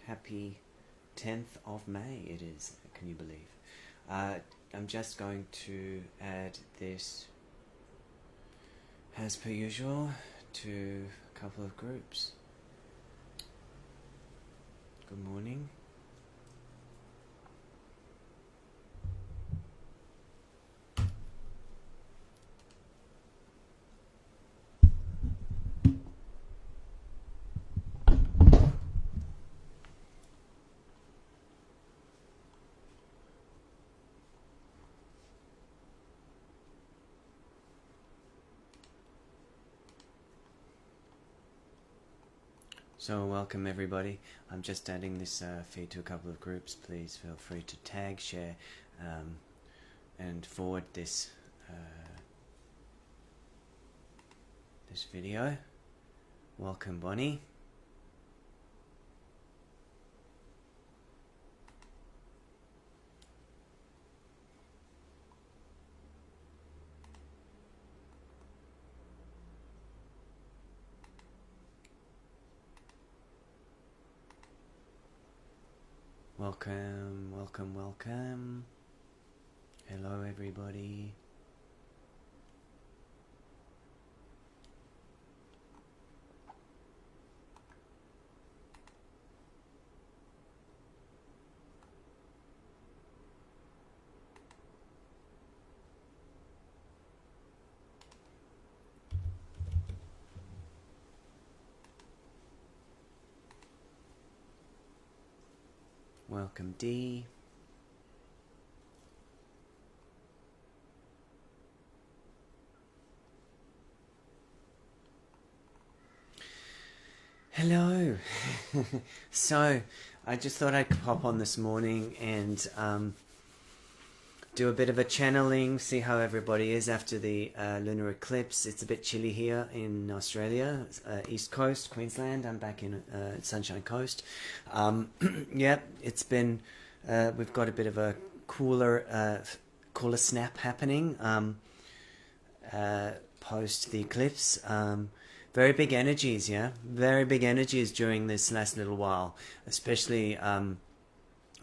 Happy 10th of May it is, can you believe? I'm just going to add this, as per usual, to a couple of groups. Good morning. So welcome everybody. I'm just adding this feed to a couple of groups. Please feel free to tag, share, and forward this this video. Welcome Bonnie. Welcome, welcome, welcome. Hello everybody. Welcome Dee. Hello. So I just thought I'd pop on this morning and do a bit of a channeling, see how everybody is after the lunar eclipse. It's a bit chilly here in Australia, East Coast, Queensland. I'm back in Sunshine Coast. Yeah, it's been, we've got a bit of a cooler snap happening post the eclipse. Very big energies, yeah? Very big energies during this last little while, especially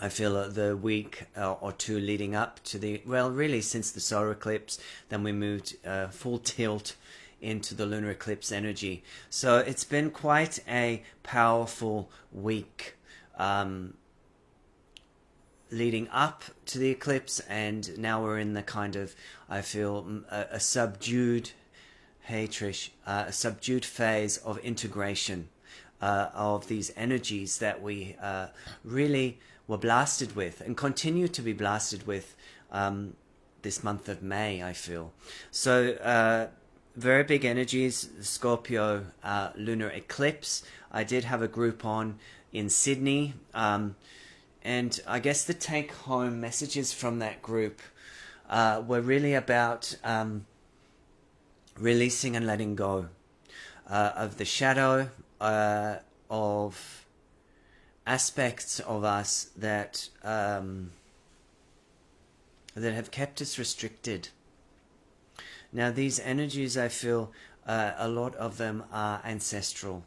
I feel the week or two leading up to the, well, really since the solar eclipse, then we moved full tilt into the lunar eclipse energy. So it's been quite a powerful week leading up to the eclipse, and now we're in the kind of, I feel, a subdued, hey Trish, a subdued phase of integration of these energies that we really were blasted with and continue to be blasted with this month of May, I feel. So very big energies, Scorpio lunar eclipse. I did have a group on in Sydney, and I guess the take home messages from that group were really about releasing and letting go of the shadow, of aspects of us that that have kept us restricted. Now these energies, I feel, a lot of them are ancestral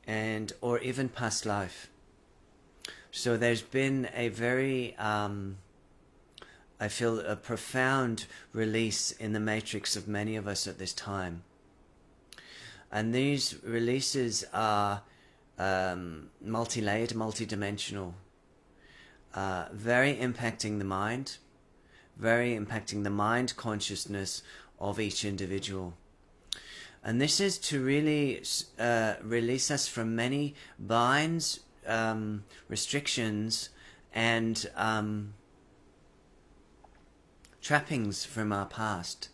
and or even past life. So there's been a very I feel a profound release in the matrix of many of us at this time. And these releases are multi-layered, multi-dimensional, very impacting the mind, very impacting the mind consciousness of each individual. And this is to really release us from many binds, restrictions, and trappings from our past.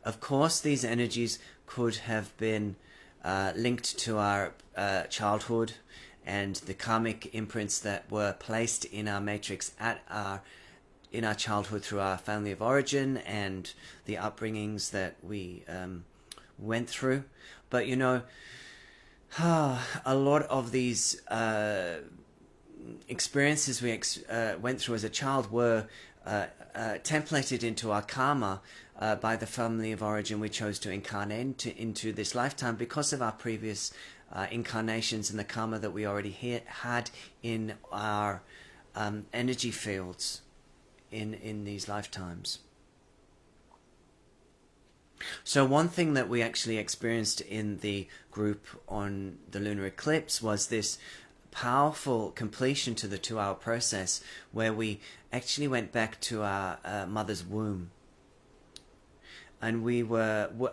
Of course, these energies could have been linked to our childhood and the karmic imprints that were placed in our matrix in our childhood through our family of origin and the upbringings that we went through. But you know, a lot of these experiences we went through as a child were templated into our karma by the family of origin we chose to incarnate into this lifetime because of our previous incarnations and the karma that we already had in our energy fields in these lifetimes. So one thing that we actually experienced in the group on the lunar eclipse was this powerful completion to the 2-hour process where we actually went back to our mother's womb. And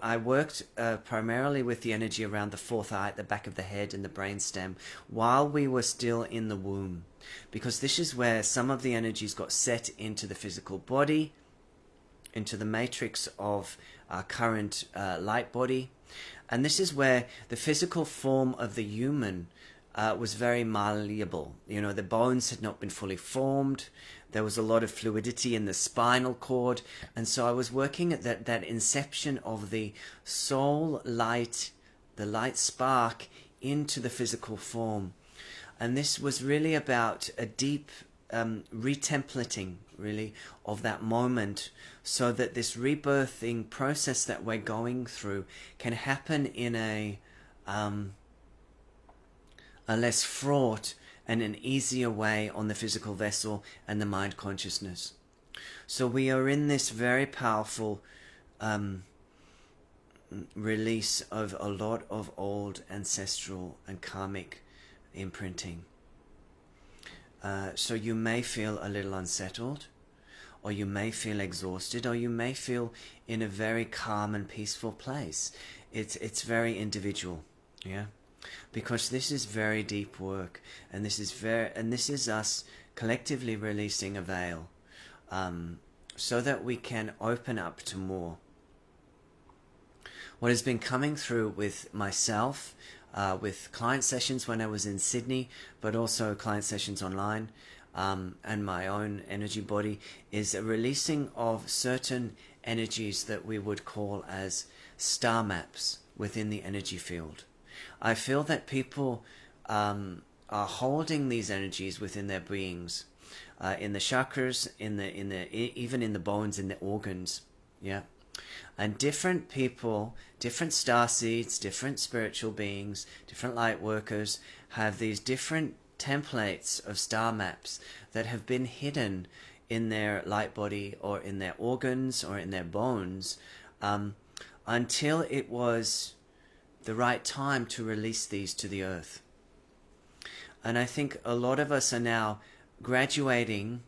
I worked primarily with the energy around the 4th eye at the back of the head and the brainstem while we were still in the womb. Because this is where some of the energies got set into the physical body, into the matrix of our current light body. And this is where the physical form of the human was very malleable. You know, the bones had not been fully formed. There was a lot of fluidity in the spinal cord. And so I was working at that inception of the soul light, the light spark into the physical form. And this was really about a deep retemplating, really, of that moment, so that this rebirthing process that we're going through can happen in a less fraught and an easier way on the physical vessel and the mind consciousness. So we are in this very powerful release of a lot of old ancestral and karmic imprinting. So you may feel a little unsettled, or you may feel exhausted, or you may feel in a very calm and peaceful place. It's very individual, yeah, because this is very deep work, and this is us collectively releasing a veil, so that we can open up to more. What has been coming through with myself, with client sessions when I was in Sydney, but also client sessions online, and my own energy body, is a releasing of certain energies that we would call as star maps within the energy field. I feel that people are holding these energies within their beings, in the chakras, even in the bones, in the organs, yeah. And different people, different star seeds, different spiritual beings, different light workers have these different templates of star maps that have been hidden in their light body or in their organs or in their bones, until it was the right time to release these to the earth. And I think a lot of us are now graduating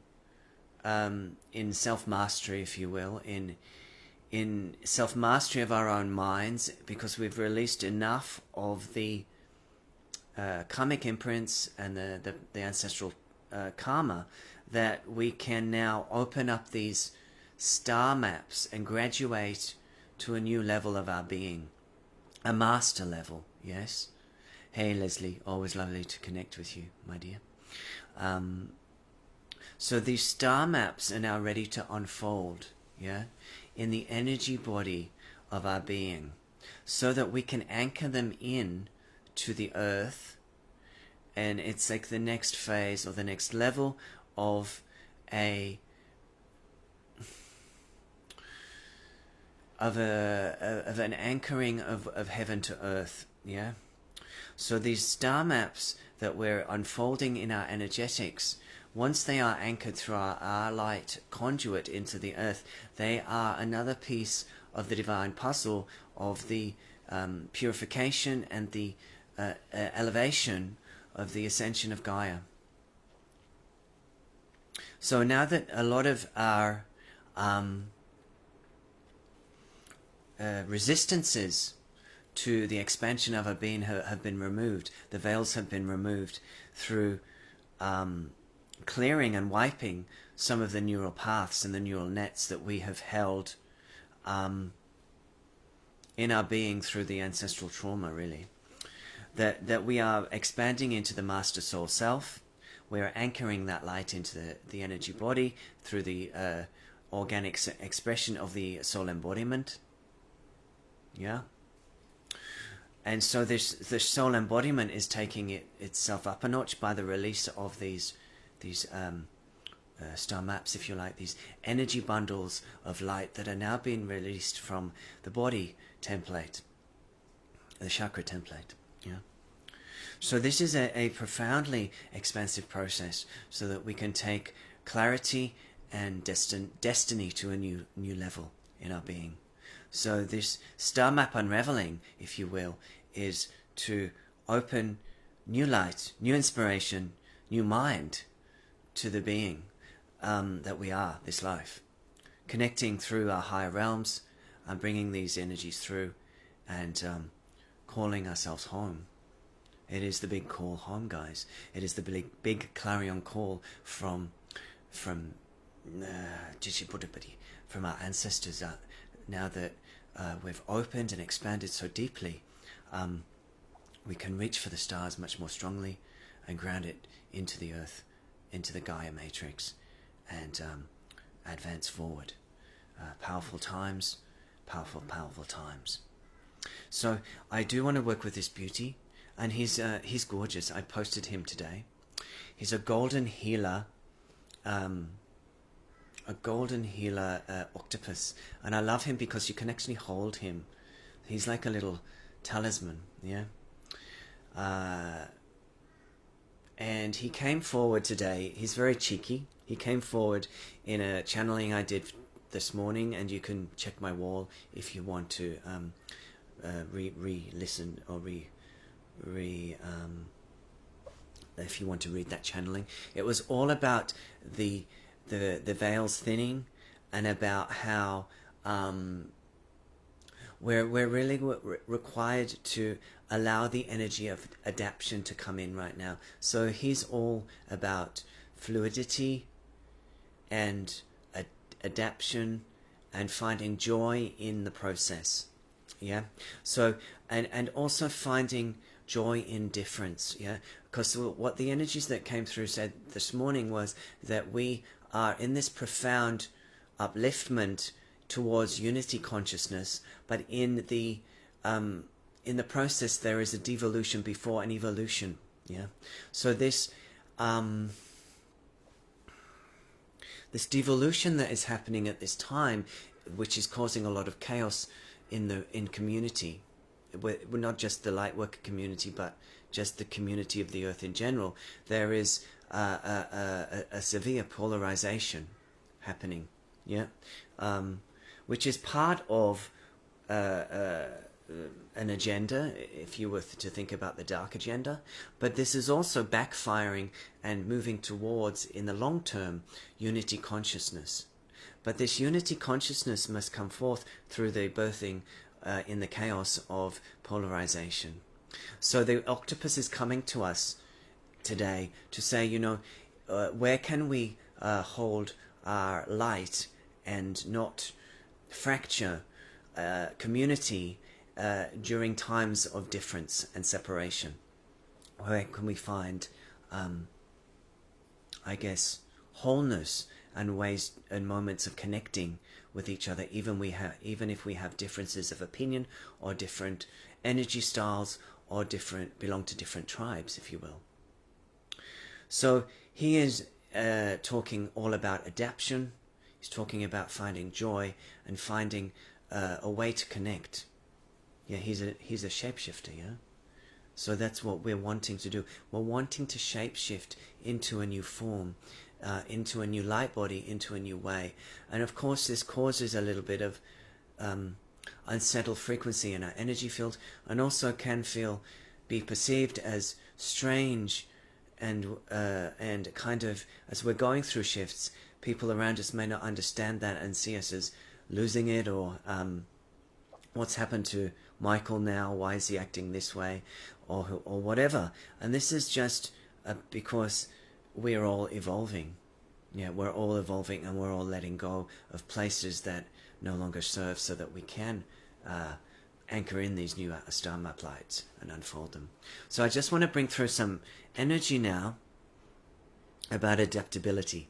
in self-mastery, if you will, in self-mastery of our own minds, because we've released enough of the karmic imprints and the ancestral karma that we can now open up these star maps and graduate to a new level of our being, a master level. Yes. Hey Leslie, always lovely to connect with you, my dear. So these star maps are now ready to unfold, yeah, in the energy body of our being, so that we can anchor them in to the earth. And it's like the next phase or the next level of an anchoring of heaven to earth, yeah. So these star maps that we're unfolding in our energetics, once they are anchored through our light conduit into the earth, they are another piece of the divine puzzle of the purification and the elevation of the ascension of Gaia. So now that a lot of our resistances to the expansion of our being have been removed, the veils have been removed through clearing and wiping some of the neural paths and the neural nets that we have held in our being through the ancestral trauma, really. That we are expanding into the Master Soul Self. We are anchoring that light into the energy body through the organic expression of the soul embodiment. Yeah. And so the soul embodiment is taking itself up a notch by the release of these star maps, if you like, these energy bundles of light that are now being released from the body template, the chakra template. Yeah. So this is a profoundly expansive process so that we can take clarity and destiny to a new level in our being. So this star map unraveling, if you will, is to open new light, new inspiration, new mind to the being that we are, this life. Connecting through our higher realms and bringing these energies through and calling ourselves home. It is the big call home, guys. It is the big clarion call from our ancestors. Now that we've opened and expanded so deeply, we can reach for the stars much more strongly and ground it into the earth, into the Gaia matrix, and advance forward. Powerful times, powerful times. So I do want to work with this beauty, and he's gorgeous. I posted him today. He's a golden healer, octopus, and I love him because you can actually hold him. He's like a little talisman, yeah. And he came forward today. He's very cheeky. He came forward in a channeling I did this morning, and you can check my wall if you want to re-listen or if you want to read that channeling. It was all about the veils thinning, and about how we're really required to allow the energy of adaptation to come in right now. So he's all about fluidity and adaptation and finding joy in the process. Yeah. So and also finding joy in difference. Yeah. Because what the energies that came through said this morning was that we are in this profound upliftment towards unity consciousness, but in the process there is a devolution before an evolution. Yeah. So this this devolution that is happening at this time, which is causing a lot of chaos in community, we're not just the Lightworker community, but just the community of the earth in general. There is a severe polarization happening, yeah, which is part of an agenda, if you were to think about the dark agenda, but this is also backfiring and moving towards, in the long term, unity consciousness. But this unity consciousness must come forth through the birthing in the chaos of polarization. So the octopus is coming to us today to say, you know, where can we hold our light and not fracture community during times of difference and separation? Where can we find, I guess, wholeness and ways and moments of connecting with each other, even if we have differences of opinion or different energy styles or belong to different tribes, if you will. So he is talking all about adaptation. He's talking about finding joy and finding a way to connect. Yeah, he's a shapeshifter, yeah? So that's what we're wanting to do. We're wanting to shapeshift into a new form, into a new light body, into a new way. And of course this causes a little bit of unsettled frequency in our energy field, and also can be perceived as strange, and kind of, as we're going through shifts, people around us may not understand that and see us as losing it, or what's happened to Michael now, why is he acting this way, or whatever. And this is just because we're all evolving. Yeah, we're all evolving, and we're all letting go of places that no longer serve, so that we can anchor in these new star map lights and unfold them. So I just want to bring through some energy now about adaptability.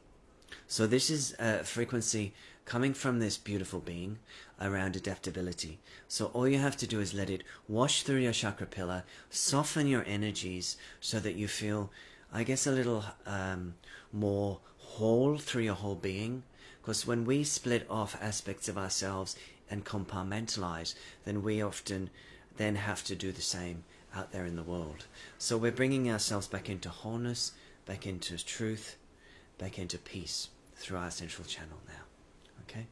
So this is a frequency coming from this beautiful being around adaptability. So all you have to do is let it wash through your chakra pillar, soften your energies so that you feel, I guess, a little more whole through your whole being. Because when we split off aspects of ourselves and compartmentalize, then we often then have to do the same out there in the world. So we're bringing ourselves back into wholeness, back into truth, back into peace through our central channel now. Okay?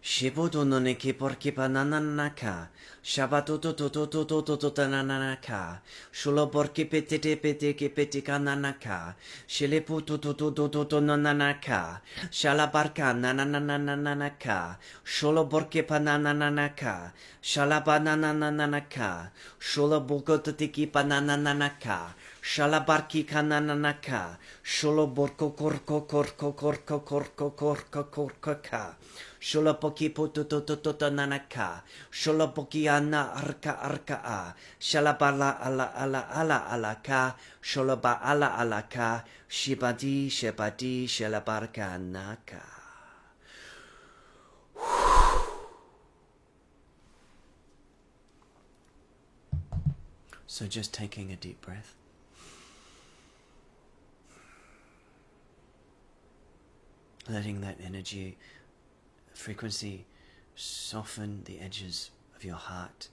Shibudo no neki porki pananaka, Shabato to nanaka, Shulo porki peti kananaka, Shilipu to nanaka, Shalabarka nananaka, Shulo porki pananaka, Shalabananaka, Shulo bukotiki pananaka, Shalabarki kananaka, Shulo borko korka. Sholopoki putututututa nanaka, Sholopoki ana arka a, Shalabala ala ka, Sholoba ala ka, Shibadi shalabarka naka. So just taking a deep breath. Letting that energy frequency soften the edges of your heart,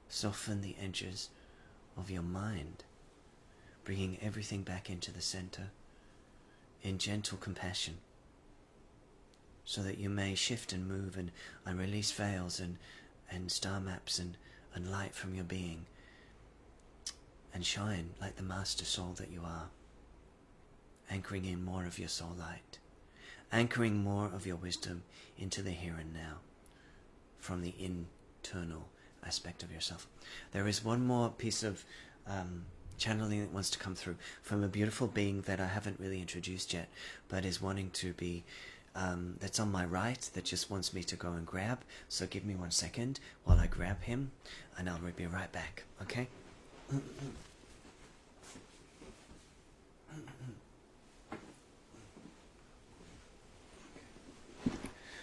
soften the edges of your mind, bringing everything back into the center in gentle compassion, so that you may shift and move and release veils and star maps and light from your being, and shine like the master soul that you are, anchoring in more of your soul light, anchoring more of your wisdom into the here and now from the internal aspect of yourself. There is one more piece of channeling that wants to come through from a beautiful being that I haven't really introduced yet, but is wanting to be, that's on my right, that just wants me to go and grab. So give me 1 second while I grab him, and I'll be right back, okay?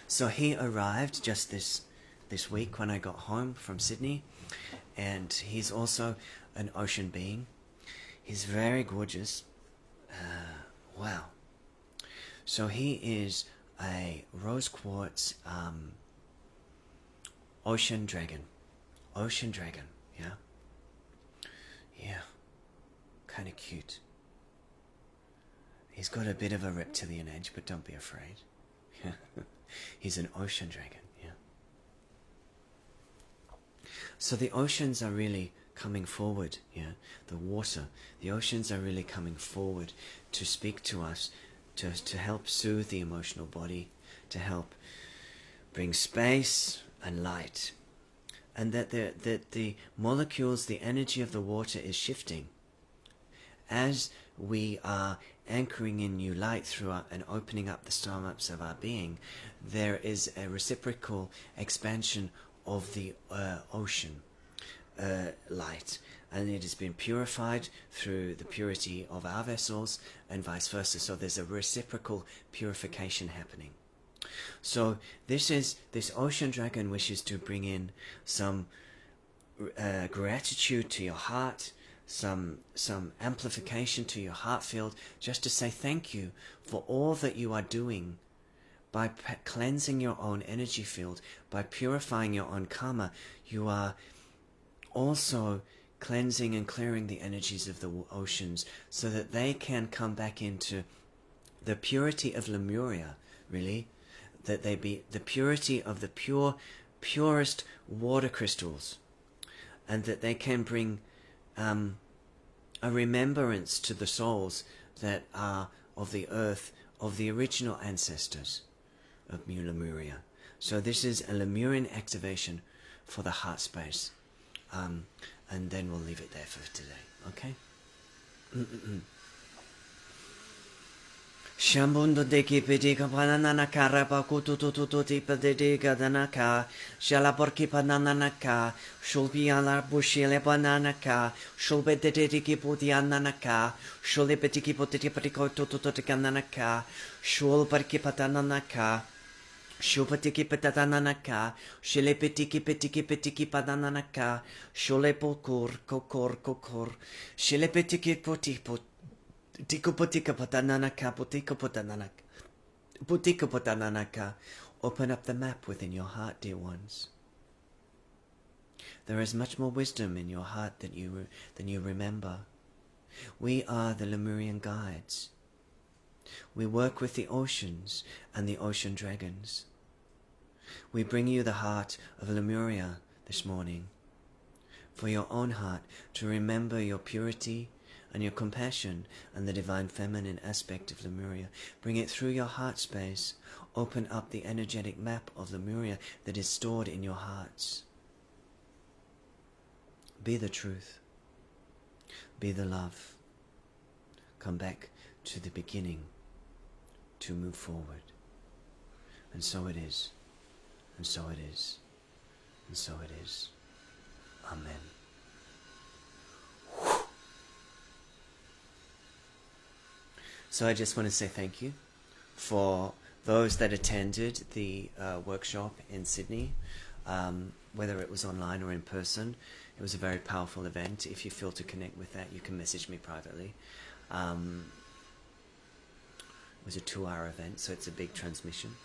So he arrived just this week when I got home from Sydney, and he's also an ocean being. He's very gorgeous. Wow. So he is a rose quartz ocean dragon. Ocean dragon, yeah? Yeah. Kind of cute. He's got a bit of a reptilian edge, but don't be afraid. He's an ocean dragon, yeah. So the oceans are really coming forward, yeah. The water, the oceans are really coming forward to speak to us, to help soothe the emotional body, to help bring space and light. And that the molecules, the energy of the water is shifting. As we are anchoring in new light through and opening up the star maps of our being, there is a reciprocal expansion of the ocean light, and it has been purified through the purity of our vessels and vice versa. So there's a reciprocal purification happening. So this ocean dragon wishes to bring in some gratitude to your heart, some amplification to your heart field, just to say thank you for all that you are doing by cleansing your own energy field, by purifying your own karma. You are also cleansing and clearing the energies of the oceans so that they can come back into the purity of Lemuria, really, that they be the purity of the purest water crystals, and that they can bring a remembrance to the souls that are of the earth, of the original ancestors of Lemuria. So this is a Lemurian activation for the heart space. And then we'll leave it there for today, okay? Shambundo deki pedika panana karapa kutu tipa dedica danaka, shalaporki pananaka, shulpiana bushile bananaka, shulbe dediki putiananaka, shulipetiki potipatico tutukananaka, shulparki patananaka, shupatiki patatananaka, shilepetiki patananaka, shulepokur, kokor, shilepetiki potipot. Putika potananaka. Open up the map within your heart, dear ones. There is much more wisdom in your heart than you remember. We are the Lemurian guides. We work with the oceans and the ocean dragons. We bring you the heart of Lemuria this morning, for your own heart to remember your purity and your compassion and the divine feminine aspect of Lemuria. Bring it through your heart space. Open up the energetic map of Lemuria that is stored in your hearts. Be the truth. Be the love. Come back to the beginning to move forward. And so it is. And so it is. And so it is. Amen. So I just want to say thank you for those that attended the workshop in Sydney, whether it was online or in person. It was a very powerful event. If you feel to connect with that, you can message me privately. It was a 2-hour event, so it's a big transmission.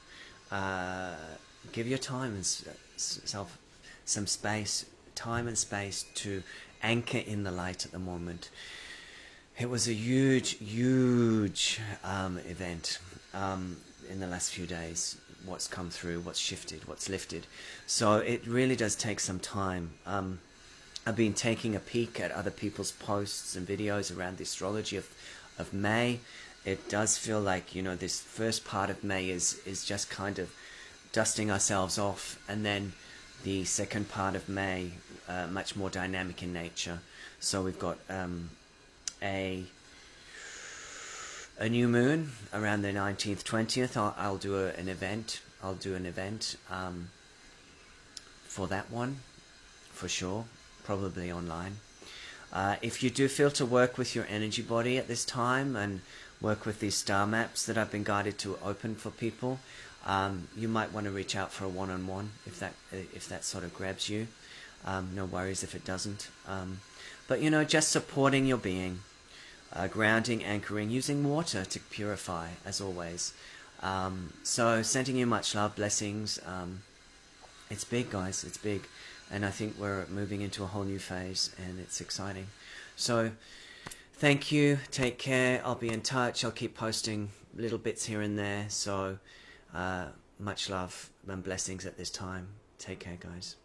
Give your time and self some space, time and space to anchor in the light at the moment. It was a huge event in the last few days. What's come through, what's shifted, what's lifted. So it really does take some time. I've been taking a peek at other people's posts and videos around the astrology of May. It does feel like, you know, this first part of May is just kind of dusting ourselves off, and then the second part of May, much more dynamic in nature. So we've got a new moon around the 19th, 20th. I'll do an event. I'll do an event for that one, for sure, probably online. If you do feel to work with your energy body at this time and work with these star maps that I've been guided to open for people, you might want to reach out for a one-on-one if that sort of grabs you. No worries if it doesn't. But you know, just supporting your being, grounding, anchoring, using water to purify, as always. So sending you much love, blessings. It's big, guys. It's big, and I think we're moving into a whole new phase, and it's exciting. So thank you. Take care. I'll be in touch. I'll keep posting little bits here and there. So much love and blessings at this time. Take care, guys.